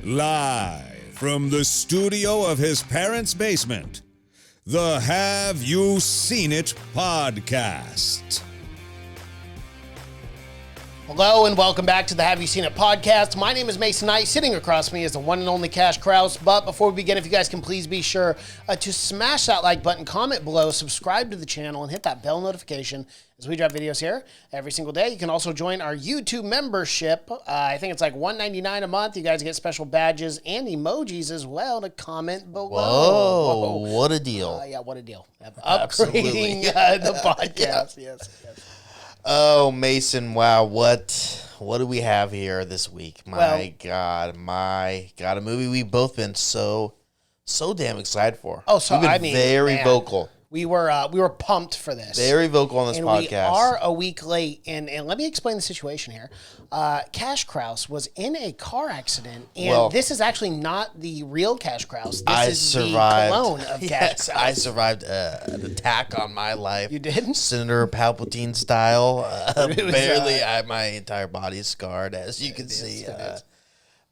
Live from the studio of his parents' basement, the Have You Seen It podcast. Hello and welcome back to the Have You Seen It podcast. My name is Mason Knight. Sitting across me is the one and only Cash Kraus. But before we begin, if you guys can please be sure to smash that like button, comment below, subscribe to the channel, and hit that bell notification as we drop videos here every single day. You can also join our YouTube membership. I think it's like $1.99 a month. You guys get special badges and emojis as well to comment below. Whoa. What a deal. Yeah, what a deal. Absolutely. Upgrading the podcast. Yes. Oh, Mason, wow, what do we have here this week? My God, a movie we've both been so damn excited for. Oh, so we've been very vocal. We were pumped for this. Very vocal on this podcast. We are a week late, and let me explain the situation here. Cash Kraus was in a car accident, and this is actually not the real Cash Kraus. This is the clone of Cash Kraus. I survived an attack on my life. You did? Senator Palpatine style. Barely, my entire body is scarred, as you can see.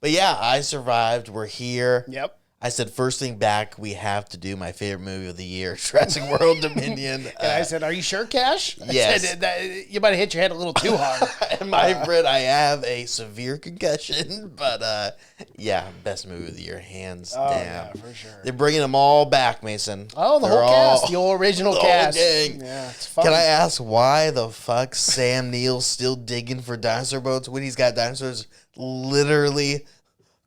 But yeah, I survived. We're here. Yep. I said, first thing back, we have to do my favorite movie of the year, Jurassic World Dominion. And I said, are you sure, Cash? Yes. I said, you might have hit your head a little too hard. My friend, I have a severe concussion, but yeah, best movie of the year, hands down. Yeah, for sure. They're bringing them all back, Mason. Oh, the whole cast, the original cast. Gang. Yeah, it's fun. Can I ask why the fuck Sam Neill's still digging for dinosaur bones when he's got dinosaurs literally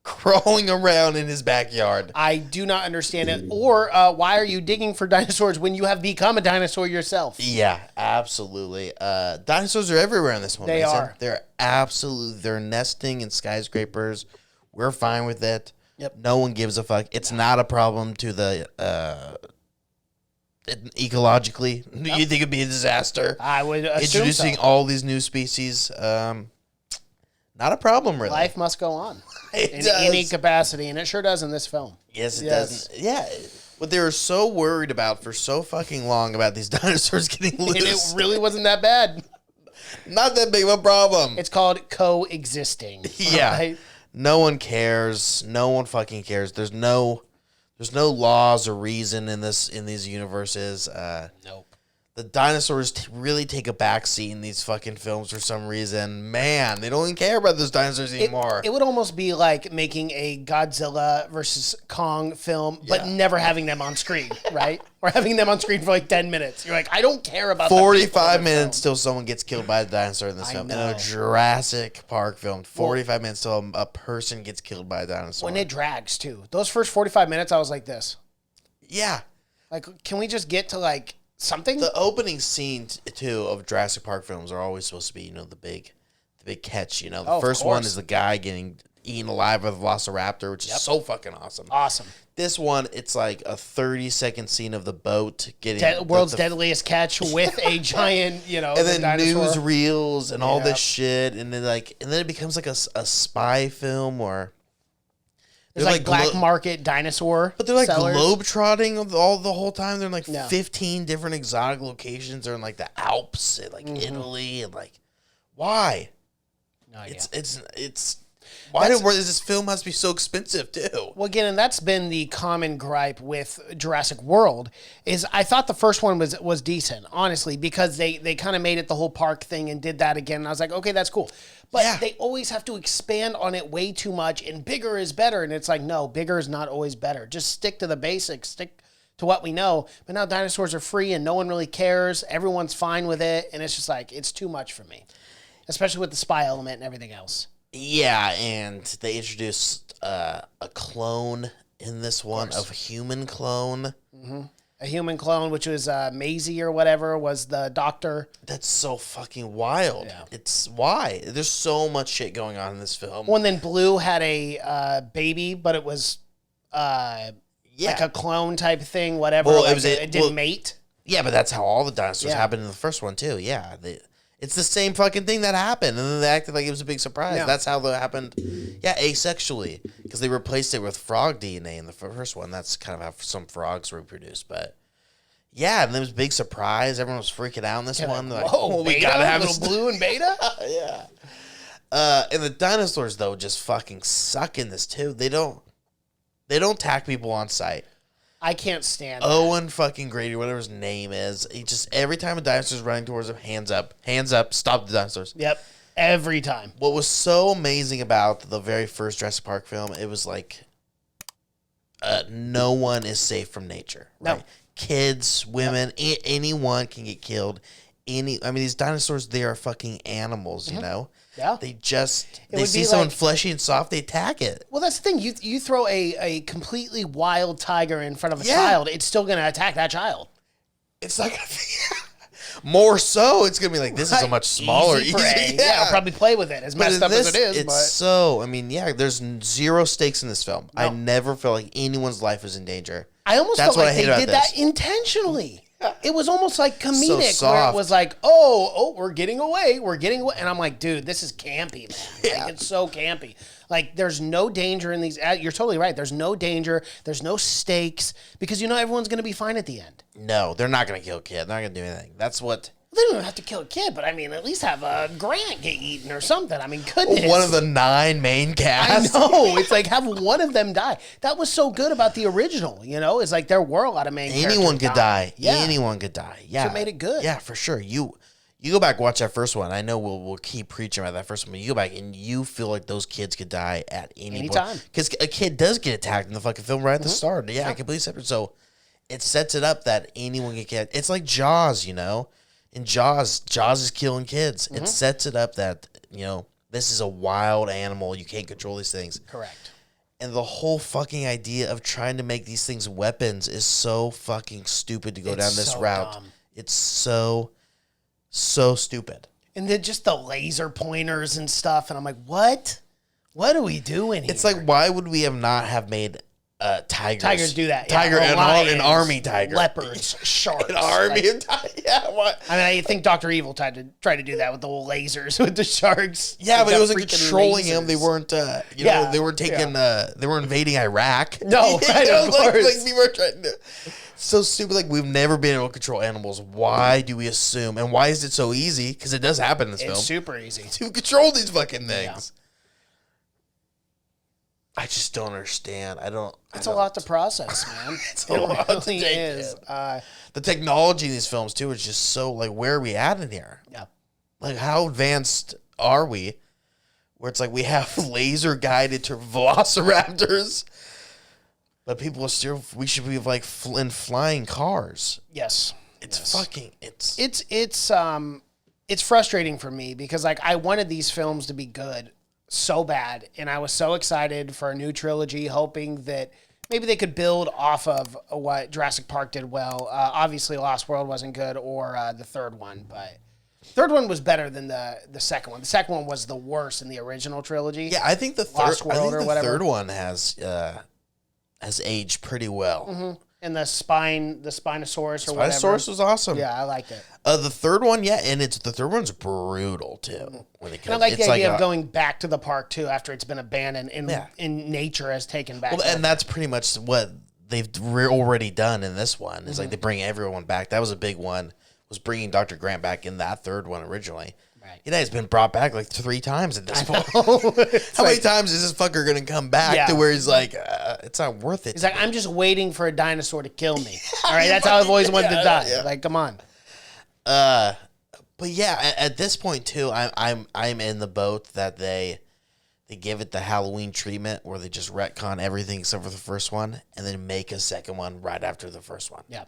crawling around in his backyard? I do not understand it. Or why are you digging for dinosaurs when you have become a dinosaur yourself? Yeah, absolutely. Dinosaurs are everywhere in this one. They are. They're nesting in skyscrapers. We're fine with it. Yep. No one gives a fuck. It's not a problem to the ecologically. Yep. You think it'd be a disaster? I would assume Introducing all these new species. Not a problem, really. Life must go on in does. any capacity, and it sure does in this film. Yes, it does. Yeah. What they were so worried about for so fucking long about these dinosaurs getting loose. And it really wasn't that bad. Not that big of a problem. It's called coexisting. Yeah. Right? No one cares. No one fucking cares. There's no laws or reason in these universes. Nope. The dinosaurs really take a backseat in these fucking films for some reason. Man, they don't even care about those dinosaurs anymore. It would almost be like making a Godzilla versus Kong film, but never having them on screen, right? Or having them on screen for like 10 minutes. You're like, I don't care about 45 minutes till someone gets killed by a dinosaur in this film. know. In a Jurassic Park film, 45 minutes till a person gets killed by a dinosaur. When it drags, too. Those first 45 minutes, I was like this. Yeah. Like, can we just get to like something? The opening scene too of Jurassic Park films are always supposed to be, the big catch. The first one is the guy getting eaten alive by the Velociraptor, which is so fucking awesome. Awesome. This one, it's like a 30-second scene of the boat getting world's deadliest catch with a giant, and then dinosaur. newsreels and all this shit, and then it becomes like a spy film or. There's like black market dinosaur. But they're like sellers. globe-trotting all the whole time. They're in like 15 different exotic locations. They're in like the Alps and like Italy and like, why? No idea. It's why does this film has to be so expensive too? Well, again, and that's been the common gripe with Jurassic World. Is I thought the first one was decent, honestly, because they kind of made it the whole park thing and did that again. And I was like, okay, that's cool. But they always have to expand on it way too much, and bigger is better. And it's like, no, bigger is not always better. Just stick to the basics, stick to what we know. But now dinosaurs are free, and no one really cares. Everyone's fine with it, and it's just like, it's too much for me, especially with the spy element and everything else. Yeah, and they introduced a clone in this one, of human clone. Mm-hmm. A human clone, which was Maisie or whatever, was the doctor. That's so fucking wild. Yeah. It's why. There's so much shit going on in this film. Well, and then Blue had a baby, but it was like a clone type thing, whatever. Well, like it didn't mate. Yeah, but that's how all the dinosaurs happened in the first one, too. Yeah, it's the same fucking thing that happened, and then they acted like it was a big surprise. Yeah. That's how that happened, asexually, because they replaced it with frog DNA in the first one. That's kind of how some frogs reproduce, but yeah, and there was a big surprise. Everyone was freaking out in this one. Like, whoa, we gotta have little Blue and Beta? Yeah. And the dinosaurs though just fucking suck in this too. They don't attack people on sight. I can't stand that. Owen fucking Grady, whatever his name is, he just every time a dinosaur's running towards him, hands up, stop the dinosaurs. Yep. Every time. What was so amazing about the very first Jurassic Park film, it was like no one is safe from nature. Right? No. Kids, women, anyone can get killed. These dinosaurs, they are fucking animals, you know? Yeah. They see someone fleshy and soft, they attack it. Well, that's the thing. You throw a completely wild tiger in front of a child, it's still going to attack that child. It's not going to more so, it's going to be like, this is a much smaller, easy prey. Yeah, I'll probably play with it, as messed up as it is. There's zero stakes in this film. No. I never felt like anyone's life was in danger. I almost felt like they did that intentionally. It was almost like comedic, where it was like, oh, we're getting away. And I'm like, dude, this is campy, man. Yeah. Like, it's so campy. Like, there's no danger in these. You're totally right. There's no danger. There's no stakes because everyone's going to be fine at the end. No, they're not going to kill a kid. They're not going to do anything. That's what. They don't have to kill a kid, but at least have a Grant get eaten or something. Goodness. One of the 9 main cast. I know. It's like, have one of them die. That was so good about the original, It's like there were a lot of main characters. Anyone could die. Yeah. Anyone could die. Yeah. So it made it good. Yeah, for sure. You go back and watch that first one. I know we'll keep preaching about that first one, but you go back and you feel like those kids could die at any time. Because a kid does get attacked in the fucking film right at the start. Yeah, completely separate. So it sets it up that anyone can get. It's like Jaws, In Jaws is killing kids. It sets it up that, this is a wild animal. You can't control these things. Correct. And the whole fucking idea of trying to make these things weapons is so fucking stupid to go down this route. Dumb. It's so stupid. And then just the laser pointers and stuff. And I'm like, what? What are we doing here? It's like, why would we not have tigers? Tigers do that. Tiger and an army tiger. Leopards, sharks. An army of tigers. Yeah, what? I think Dr. Evil tried to do that with the little lasers with the sharks. Yeah, but it wasn't controlling them. They weren't, they were taking, they were invading Iraq. No, right, of course. Like we were trying to. So stupid. Like, we've never been able to control animals. Why do we assume? And why is it so easy? Because it does happen in this film. It's super easy to control these fucking things. Yeah. I just don't understand. It's a lot to process, man. It really is. The technology in these films too is just so like, where are we at in here? Yeah. Like, how advanced are we? Where it's like we have laser guided velociraptors, but people still we should be like in flying cars. Yes. It's frustrating for me because like I wanted these films to be good so bad, and I was so excited for a new trilogy, hoping that maybe they could build off of what Jurassic Park did well. Obviously, Lost World wasn't good, or the third one, but third one was better than the second one. The second one was the worst in the original trilogy. Yeah, I think the third one has aged pretty well. Mm-hmm. And the Spinosaurus or whatever. Spinosaurus was awesome. Yeah, I liked it. The third one, and the third one's brutal too. When it comes, and I like the idea of going back to the park too after it's been abandoned and nature has taken back. Well, and that's pretty much what they've already done in this one. Is like they bring everyone back. That was a big one. Was bringing Dr. Grant back in that third one originally. Right. He's been brought back like 3 times at this point. How many times is this fucker going to come back to where he's like, it's not worth it? He's like, I'm just waiting for a dinosaur to kill me. All right, that's how I've always wanted to die. Yeah. Like, come on. But yeah, at this point too, I'm in the boat that they give it the Halloween treatment where they just retcon everything except for the first one and then make a second one right after the first one. Yeah.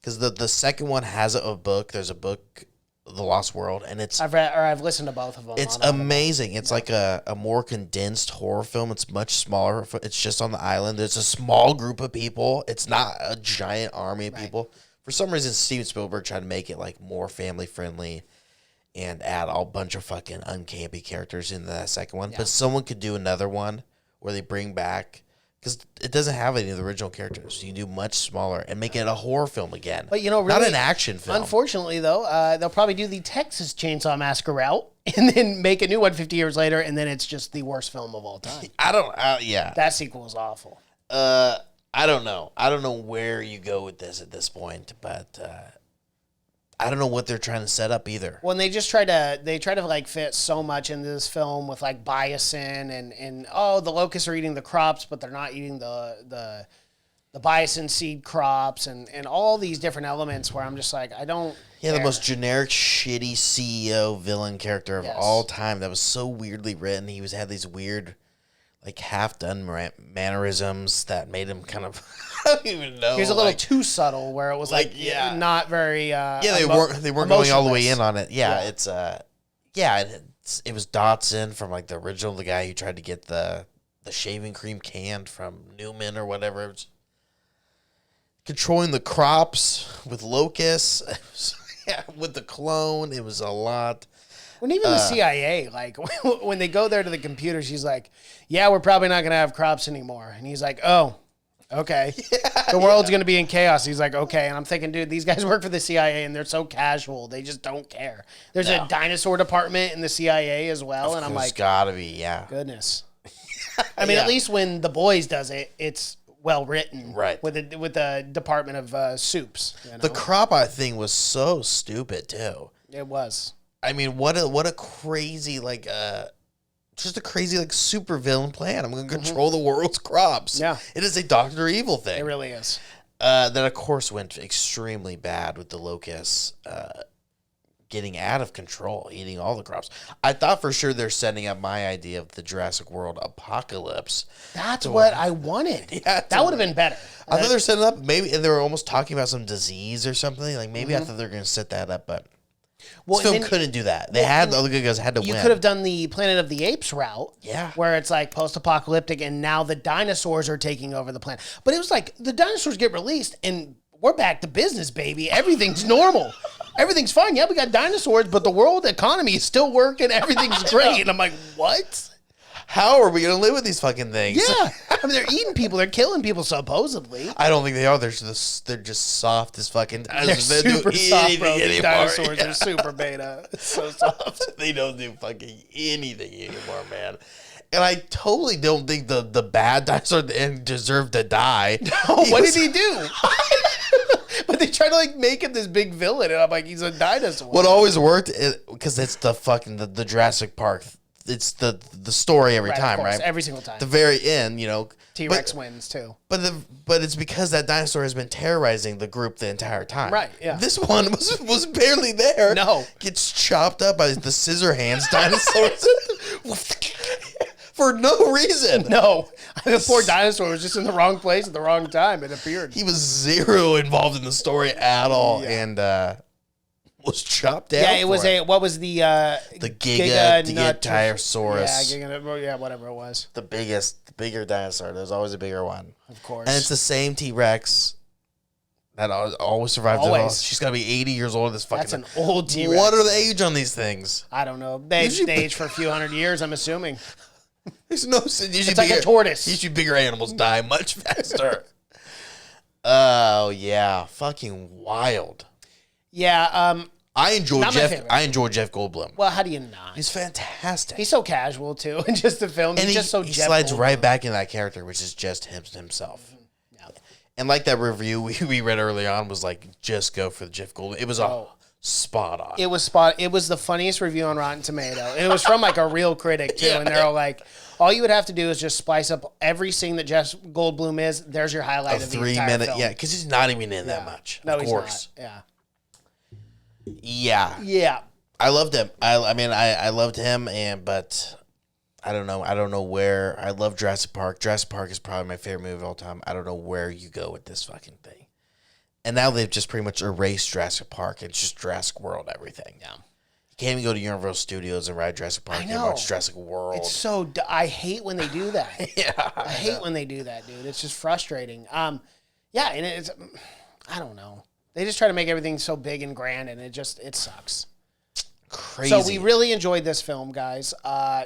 Because the second one has a book. There's a book, The Lost World, and I've listened to both of them. It's amazing. It's like a more condensed horror film. It's much smaller. It's just on the island. There's a small group of people. It's not a giant army of people. For some reason, Steven Spielberg tried to make it like more family friendly and add a bunch of fucking uncampy characters in the second one. Yeah. But someone could do another one where they bring back. Because it doesn't have any of the original characters. You can do much smaller and make it a horror film again. But, really, not an action film. Unfortunately, though, they'll probably do the Texas Chainsaw Massacre route and then make a new one 50 years later, and then it's just the worst film of all time. That sequel is awful. I don't know. I don't know where you go with this at this point, but I don't know what they're trying to set up either. Well, and they try to like fit so much into this film with like biosin and the locusts are eating the crops, but they're not eating the biosin seed crops and all these different elements where I'm just like, I don't. Yeah, care. the most generic, shitty CEO villain character of all time. That was so weirdly written. He had these weird, like half-done mannerisms that made him kind of. I don't even know. He was a little too subtle, where it was not very. They weren't going all the way in on it. Yeah, it's it was Dotson from like the original, the guy who tried to get the shaving cream canned from Newman or whatever. It was controlling the crops with locusts. With the clone, it was a lot. When even the CIA, like when they go there to the computer, she's like, "Yeah, we're probably not gonna have crops anymore," and he's like, "Oh." Okay. The world's going to be in chaos. He's like, okay. And I'm thinking, dude, these guys work for the CIA and they're so casual. They just don't care. There's a dinosaur department in the CIA as well. And I'm like, gotta be, yeah. Goodness. I mean, at least when The Boys does it, it's well written. Right. With the Department of Soups. You know? The crop eye thing was so stupid, too. It was. I mean, what a crazy, like, just a crazy, like, super villain plan. I'm going to control the world's crops. Yeah. It is a Dr. Evil thing. It really is. That, of course, went extremely bad with the locusts getting out of control, eating all the crops. I thought for sure they're setting up my idea of the Jurassic World apocalypse. That's what I wanted. Yeah, that would have been better. I thought they were setting up, maybe, and they were almost talking about some disease or something. Like, maybe I thought they were going to set that up, but... Well, this film couldn't do that. They had the other good guys had to win. You could have done the Planet of the Apes route, where it's like post-apocalyptic, and now the dinosaurs are taking over the planet. But it was like the dinosaurs get released, and we're back to business, baby. Everything's normal. Everything's fine. Yeah, we got dinosaurs, but the world economy is still working. Everything's great. And I'm like, what? How are we going to live with these fucking things? Yeah. I mean, they're eating people. They're killing people, supposedly. I don't think they are. They're just soft as fucking dinosaurs. They're super soft, bro. These dinosaurs are super beta. It's so soft. They don't do fucking anything anymore, man. And I totally don't think the bad dinosaur at the end deserved to die. No, what did he do? But they try to like make him this big villain, and I'm like, he's a dinosaur. What always worked, because it's the fucking the Jurassic Park. It's the story every time, right? Every single time. The very end, you know. T-Rex wins too. But it's because that dinosaur has been terrorizing the group the entire time. Right, yeah. This one was barely there. No. Gets chopped up by the scissor hands dinosaurs. For no reason. No. The poor dinosaur was just in the wrong place at the wrong time. It appeared. He was zero involved in the story at all. Yeah. And was chopped down. Yeah, it was what was the Giganotosaurus. Yeah, whatever it was. The bigger dinosaur. There's always a bigger one. Of course. And it's the same T-Rex that always survives. Always. She's got to be 80 years old. This fucking. That's an old T-Rex. What are the age on these things? I don't know. They age for a few hundred years, I'm assuming. There's no sense. It's like a tortoise. Usually bigger animals die much faster. Oh, yeah. Fucking wild. Yeah, I enjoy Jeff Goldblum. Well, how do you not? He's fantastic. He's so casual too, in just the film. And he's just so. He slides right back in that character, which is just himself. Yeah. And like that review we read early on was like, just go for the Jeff Goldblum. It was spot on. It was the funniest review on Rotten Tomato. And it was from like a real critic too, and they're all like, all you would have to do is just splice up every scene that Jeff Goldblum is. There's your highlight of the 3 entire minute. film. Yeah, because he's not even in that much. No, of course. He's not. Yeah. I loved him. I mean, I loved him, but I don't know where. I love Jurassic Park. Jurassic Park is probably my favorite movie of all time. I don't know where you go with this fucking thing. And now they've just pretty much erased Jurassic Park. It's just Jurassic World, everything. Yeah. You can't even go to Universal Studios and ride Jurassic Park. You can watch Jurassic World. It's so. I hate when they do that. Yeah. I hate when they do that, dude. It's just frustrating. Yeah, and it's. I don't know. They just try to make everything so big and grand, and it sucks. Crazy. So we really enjoyed this film, guys.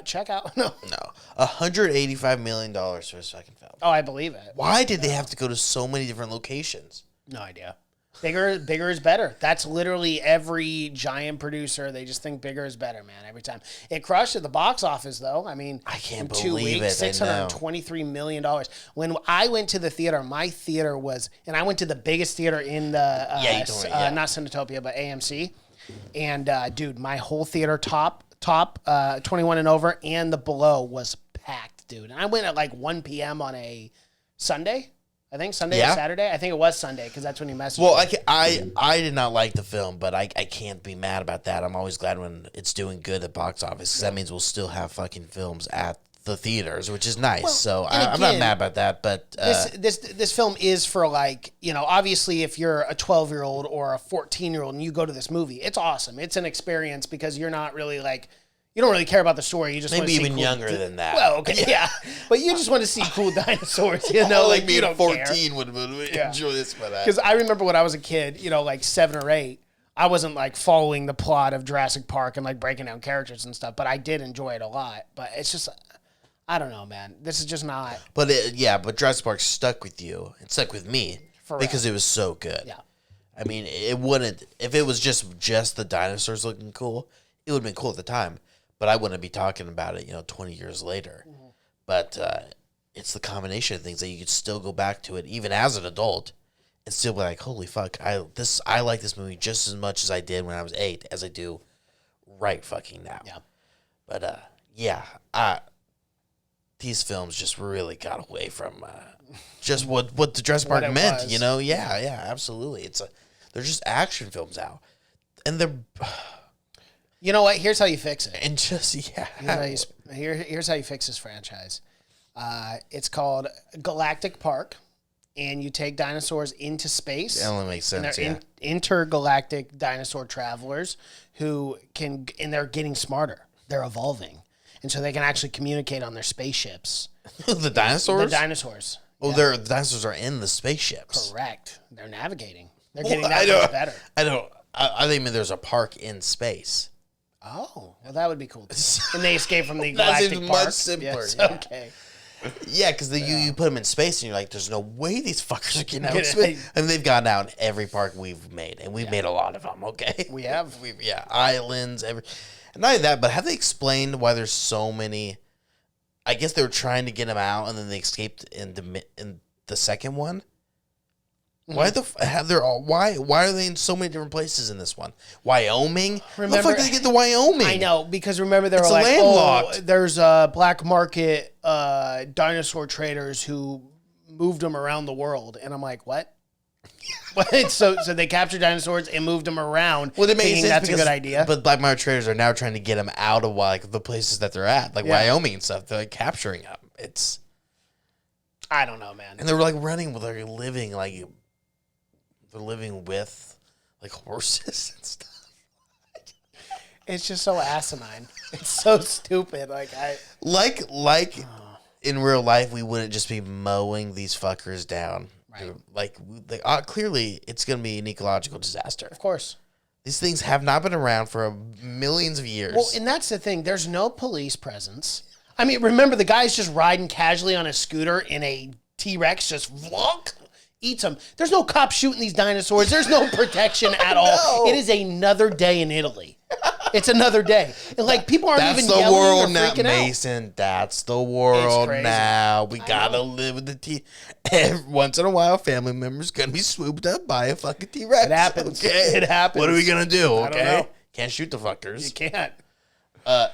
Check out $185 million for this fucking film. Oh, I believe it. Why did they have to go to so many different locations? No idea. Bigger is better. That's literally every giant producer. They just think bigger is better, man, every time. It crushed at the box office, though. I mean, I can't in 2 believe weeks, it. $623 million. When I went to the theater, my theater was, and I went to the biggest theater in the, not Cinetopia, but AMC. And, dude, my whole theater top 21 and over and the below was packed, dude. And I went at like 1 p.m. on a Sunday. I think Sunday or Saturday. I think it was Sunday because that's when you messaged me. I did not like the film, but I can't be mad about that. I'm always glad when it's doing good at box office because that means we'll still have fucking films at the theaters, which is nice. Well, so I'm not mad about that. But this film is for, like, you know, obviously if you're a 12-year-old or a 14-year-old and you go to this movie, it's awesome. It's an experience because you're not really like. You don't really care about the story. You just maybe want to see even younger than that. Well, okay, yeah, but you just want to see cool dinosaurs. You know, like like me you at don't 14 would enjoy this for that. Because I remember when I was a kid, you know, like 7 or 8, I wasn't like following the plot of Jurassic Park and like breaking down characters and stuff, but I did enjoy it a lot. But it's just, I don't know, man. This is just not. But but Jurassic Park stuck with you. It stuck with me because it was so good. Yeah. I mean, it wouldn't if it was just the dinosaurs looking cool. It would have been cool at the time. But I wouldn't be talking about it, 20 years later. Mm-hmm. But it's the combination of things that you could still go back to it, even as an adult, and still be like, "Holy fuck! I like this movie just as much as I did when I was 8, as I do right fucking now." Yeah. But these films just really got away from just what the Jurassic Park meant. Was. Yeah, absolutely. They're just action films now, and they're. You know what? Here's how you fix it. And just, Here's how you fix this franchise. It's called Galactic Park, and you take dinosaurs into space. That only makes sense, and they're intergalactic dinosaur travelers and they're getting smarter. They're evolving. And so they can actually communicate on their spaceships. The dinosaurs? The dinosaurs. Oh, the dinosaurs are in the spaceships. Correct. They're navigating. They're getting that much better. I think there's a park in space. Oh, well, that would be cool. And they escape from the galactic park. Much simpler. Yes, yeah. Okay. Yeah, because you put them in space and you're like, there's no way these fuckers are getting out of space. I mean, they've gone out in every park we've made, and we've made a lot of them. Okay, we have. Islands, and not only that, but have they explained why there's so many? I guess they were trying to get them out, and then they escaped in the second one. Why why are they in so many different places in this one? Wyoming? Remember, how the fuck did they get to Wyoming? I know, because remember they were like, landlocked. There's black market dinosaur traders who moved them around the world. And I'm like, what? so they captured dinosaurs and moved them around. Well, it makes sense that's a good idea. But black market traders are now trying to get them out of like the places that they're at, like Wyoming and stuff. They're like capturing them. I don't know, man. And they were like running with like living like. They're living with, like, horses and stuff. It's just so asinine. It's so stupid. Like in real life, we wouldn't just be mowing these fuckers down. Right. Clearly, it's going to be an ecological disaster. Of course. These things have not been around for millions of years. Well, and that's the thing. There's no police presence. I mean, remember, the guy's just riding casually on a scooter in a T-Rex, just vlonk. Eats them. There's no cops shooting these dinosaurs. There's no protection at all. It is another day in Italy. It's another day. And like people aren't even yelling or freaking out. That's the world now, Mason. That's the world now. We gotta live with the T. Every once in a while, family members gonna be swooped up by a fucking T-Rex. It happens. Okay? It happens. What are we gonna do? Okay, I don't know. Can't shoot the fuckers. You can't.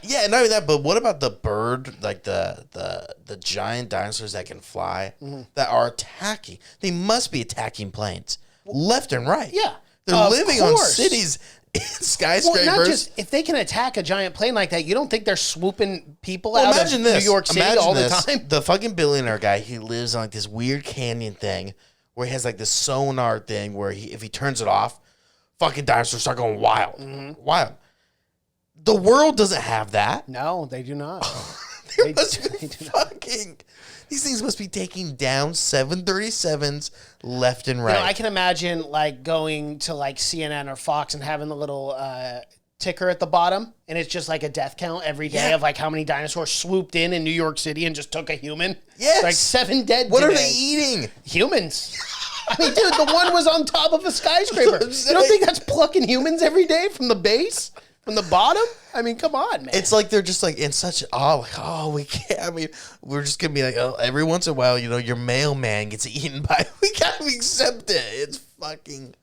Yeah, not only that, but what about the bird, like the giant dinosaurs that can fly that are attacking? They must be attacking planes left and right. Yeah, they're living on cities in skyscrapers. Well, not just if they can attack a giant plane like that, you don't think they're swooping people out of New York City all the time? The fucking billionaire guy, he lives on like this weird canyon thing where he has like this sonar thing where if he turns it off, fucking dinosaurs start going wild, wild. The world doesn't have that. No, they do not. These things must be taking down 737s left and right. You know, I can imagine like going to like CNN or Fox and having the little ticker at the bottom, and it's just like a death count every day of like how many dinosaurs swooped in New York City and just took a human. Yes. Like 7 dead What today. are they eating? Humans. I mean, dude, the one was on top of a skyscraper. You don't think that's plucking humans every day from the base? From the bottom? I mean, come on, man. It's like they're just like in such we can't. I mean, we're just gonna be like, oh, every once in a while, your mailman gets eaten by. We gotta accept it. It's fucking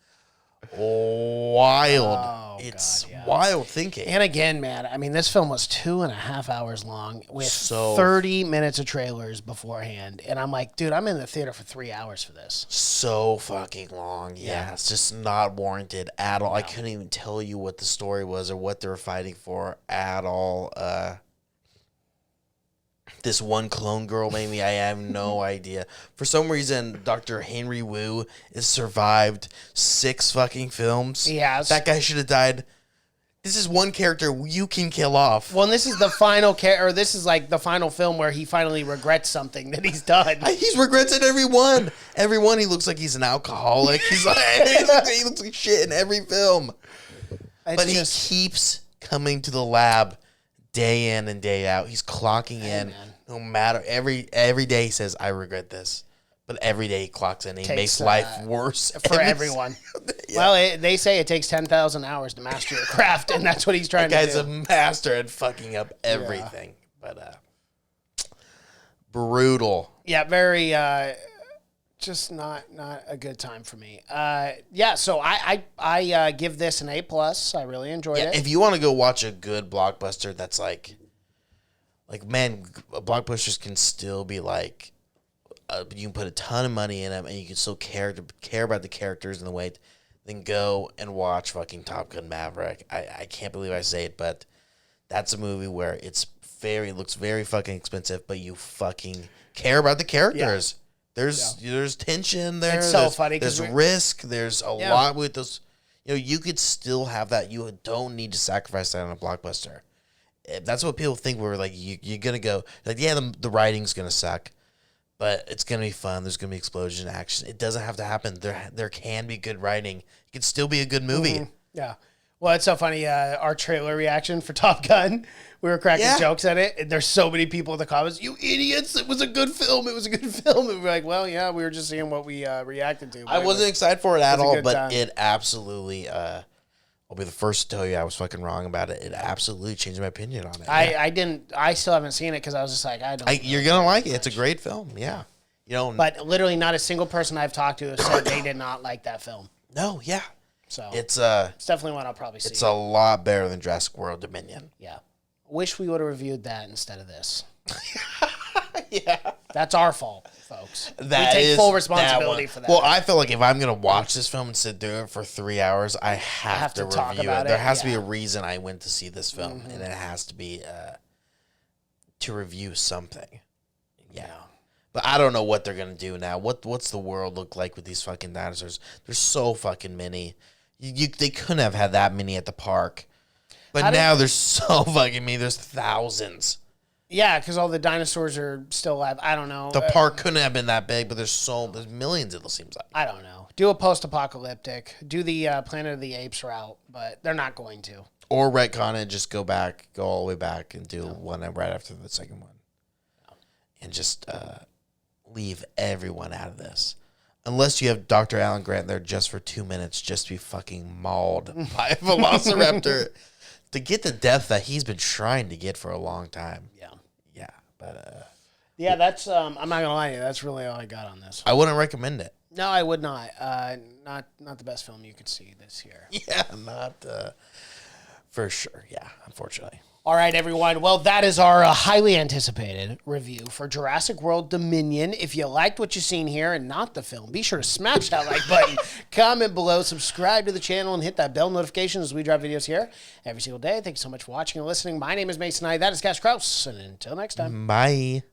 wild. Oh, it's God, yeah. wild thinking. And again, man, I mean, this film was 2.5 hours long with So 30 minutes of trailers beforehand. And I'm like, dude, I'm in the theater for 3 hours for this. So fucking long. Yeah, it's just not warranted at all. No. I couldn't even tell you what the story was or what they were fighting for at all. This one clone girl, maybe, I have no idea. For some reason, Dr. Henry Wu has survived 6 fucking films. Yes. That guy should have died. This is one character you can kill off. Well, and this is the final this is like the final film where he finally regrets something that he's done. He's regrets it every one. Every one, he looks like he's an alcoholic. He's like, he looks like shit in every film. But he keeps coming to the lab day in and day out. He's clocking in. Man. No matter, every day he says, I regret this. But every day he clocks in and he makes life worse. For everyone. Yeah. Well, they say it takes 10,000 hours to master your craft, and that's what he's trying to do. That guy's a master at fucking up everything. Yeah. But brutal. Yeah, very just not a good time for me. So I give this an A+. I really enjoyed it. If you want to go watch a good blockbuster that's like man, blockbusters can still be like, you can put a ton of money in them and you can still care about the characters and the way, then go and watch fucking Top Gun Maverick. I can't believe I say it, but that's a movie where looks very fucking expensive, but you fucking care about the characters. Yeah. There's tension there. It's so funny. There's risk. There's a lot with those. You could still have that. You don't need to sacrifice that on a blockbuster. That's what people think. We're like, you're gonna go like, yeah, the writing's gonna suck, but it's gonna be fun. There's gonna be explosion, action. It doesn't have to happen. There can be good writing. It can still be a good movie. Mm-hmm. Yeah. Well, it's so funny. Our trailer reaction for Top Gun, we were cracking jokes at it. And there's so many people in the comments, you idiots, it was a good film. It was a good film. And we're like, well, yeah, we were just seeing what we reacted to. I wasn't excited for it at all, but it absolutely, I'll be the first to tell you I was fucking wrong about it. It absolutely changed my opinion on it. I still haven't seen it because I was just like, you're going to like it. It's a great film. Yeah. But literally not a single person I've talked to has said they did not like that film. No, yeah. So it's definitely one I'll probably see. It's a lot better than Jurassic World Dominion. Yeah. Wish we would have reviewed that instead of this. Yeah. That's our fault, folks. We take full responsibility for that. Well, I feel like if I'm going to watch this film and sit through it for 3 hours, I have to review it. There has to be a reason I went to see this film, and it has to be to review something. Yeah. But I don't know what they're going to do now. What's the world look like with these fucking dinosaurs? There's so fucking many. They couldn't have had that many at the park. But now there's so fucking many. There's thousands. Yeah, because all the dinosaurs are still alive. I don't know. The park couldn't have been that big, but there's millions, it seems like. I don't know. Do a post-apocalyptic. Do the Planet of the Apes route, but they're not going to. Or retcon it, just go all the way back and do one right after the second one. No. And just leave everyone out of this. Unless you have Dr. Alan Grant there just for 2 minutes, just to be fucking mauled by a velociraptor to get the death that he's been trying to get for a long time. Yeah. Yeah. But yeah, that's I'm not gonna lie to you, that's really all I got on this. I wouldn't recommend it. No, I would not. Not the best film you could see this year. Yeah, not for sure. Yeah, unfortunately. All right, everyone. Well, that is our highly anticipated review for Jurassic World Dominion. If you liked what you've seen here and not the film, be sure to smash that like button, comment below, subscribe to the channel, and hit that bell notification as we drop videos here every single day. Thank you so much for watching and listening. My name is Mason Knight. That is Cash Kraus. And until next time. Bye.